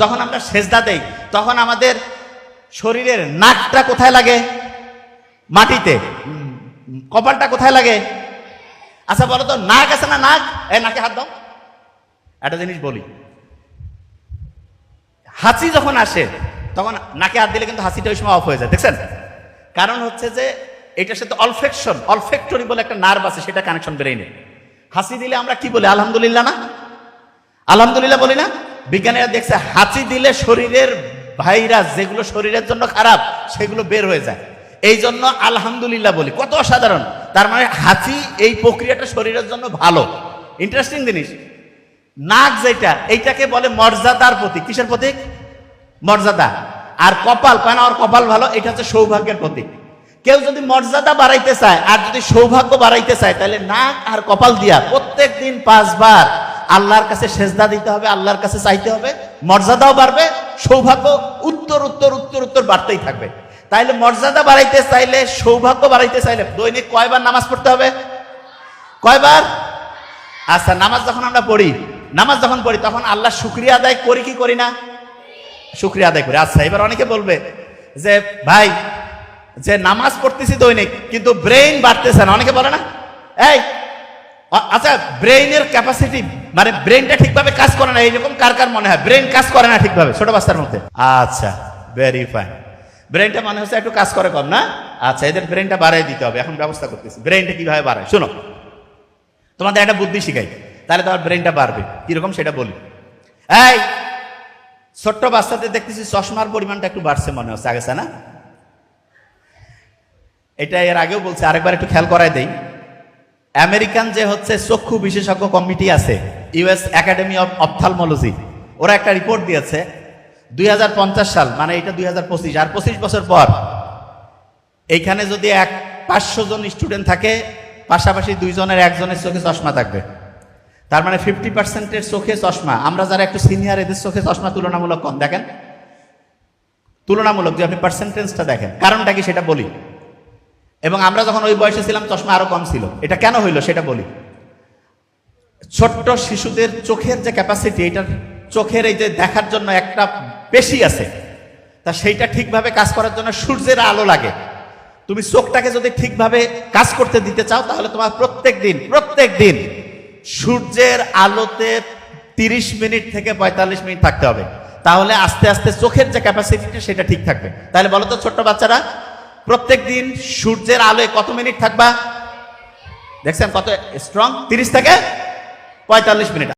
যখন আমরা সেজদা দেই তখন আমাদের শরীরের নাকটা কোথায় লাগে? মাটিতে। কপালটা কোথায় লাগে? আচ্ছা বলো তো, নাক আছে না? নাক, এই নাকে হাত দাও। একটা জিনিস বলি, হাঁচি যখন আসে তখন নাকে হাত দিলে কিন্তু হাসিটা ওই সময় অফ হয়ে যায়, দেখছেন? কারণ হচ্ছে যে এটার সাথে অলফেক্টরি বলে একটা নার্ভ আছে, সেটা কানেকশন ব্রেইনে। হাসি দিলে আমরা কি বলি? আলহামদুলিল্লাহ না? আলহামদুলিল্লাহ বলি না? বিজ্ঞানীরা দেখছে হাঁচি দিলে শরীরের ভাইরাস যেগুলো শরীরের জন্য খারাপ সেগুলো বের হয়ে যায়, এই জন্য আলহামদুলিল্লাহ বলি। কত অসাধারণ! তার মানে হাঁচি এই প্রক্রিয়াটা শরীরের জন্য ভালো। ইন্টারেস্টিং জিনিস। নাক যেটা, এইটাকে বলে মর্যাদার প্রতীক। কিসের প্রতীক? মর্যাদা। আর কপাল, কেন ওর কপাল ভালো, এটা হচ্ছে সৌভাগ্যের প্রতীক। কেউ যদি মর্যাদা বাড়াইতে চায় আর যদি সৌভাগ্য বাড়াইতে চায়, তাহলে নাক আর কপাল দিয়া প্রত্যেক দিন 5 বার আল্লাহর কাছে সেজদা দিতে হবে, আল্লাহর কাছে চাইতে হবে। মর্যাদাও বাড়বে, সৌভাগ্য উত্তর উত্তর উত্তর উত্তর বাড়তেই থাকবে। তাইলে মর্যাদা বাড়াইতে চাইলে, সৌভাগ্য বাড়াইতে চাইলে দৈনিক কয়বার নামাজ পড়তে হবে? কয়বার? আচ্ছা, নামাজ যখন আমরা পড়ি, তখন আল্লাহ শুকরিয়া আদায় করি কি করি না? শুকরিয়া আদায় করি। আচ্ছা, এবার অনেকে বলবে যে ভাই, যে নামাজ পড়তেছি দৈনিক কিন্তু ব্রেইন বাড়তেছে না, অনেকে বলে না? এই আচ্ছা, ব্রেইনের ক্যাপাসিটি মানে ব্রেইনটা ঠিকভাবে কাজ করে না, এইরকম কার কার মনে হয় ব্রেইন কাজ করে না ঠিকভাবে ছোট বাচ্চার মধ্যে? আচ্ছা, ভেরি ফাইন। ব্রেইনটা মনে হচ্ছে একটু কাজ করে কম না? আচ্ছা, এদের ব্রেইনটা বাড়াই দিতে হবে, এখন ব্যবস্থা করতেছি। ব্রেইনটা কিভাবে বাড়ায় শোনো, তোমাদের একটা বুদ্ধি শিখাই, তাহলে তোমার ব্রেইনটা বাড়বে। কিরকম সেটা বলি। এই ছোট্ট বাচ্চাদের দেখতেছি চশমার পরিমাণটা একটু বাড়ছে মনে হচ্ছে, আগে না? এটা এর আগেও বলছে, আরেকবার একটু খেয়াল করাই দেই। আমেরিকান যে হচ্ছে চক্ষু বিশেষজ্ঞ কমিটি আছে, ইউএস একাডেমি অফ অপথালমোলজি, ওরা একটা রিপোর্ট দিয়েছে 2050 সাল, মানে এটা 2025, আর 25 বছর পর এইখানে যদি 500 জন স্টুডেন্ট থাকে, পাশাপাশি 2 জনের 1 জনের চোখে চশমা থাকবে। তার মানে 50%-এর চোখে চশমা। আমরা যারা একটু সিনিয়র, এদের চোখে চশমা তুলনামূলক কম। দেখেন, তুলনামূলক যে আপনি পার্সেন্টেজটা দেখেন, কারণটা কি সেটা বলি। এবং আমরা যখন ওই বয়সে ছিলাম চশমা আরো কম ছিল। এটা কেন হইল সেটা বলি। ছোট্ট শিশুদের চোখের যে ক্যাপাসিটি, এটার চোখের এই যে দেখার জন্য একটা পেশি আছে, তা সেইটা ঠিকভাবে কাজ করার জন্য সূর্যের আলো লাগে। তুমি চোখটাকে যদি ঠিকভাবে কাজ করতে দিতে চাও, তাহলে তোমার প্রত্যেক দিন সূর্যের আলোতে 30 মিনিট থেকে 45 মিনিট থাকতে হবে। তাহলে আস্তে আস্তে চোখের যে ক্যাপাসিটিটা সেটা ঠিক থাকবে। তাহলে বলো তো ছোট্ট বাচ্চারা, প্রত্যেক দিন সূর্যের আলোয় কত মিনিট থাকবা? দেখছেন কত স্ট্রং? 30 থেকে 45 মিনিট।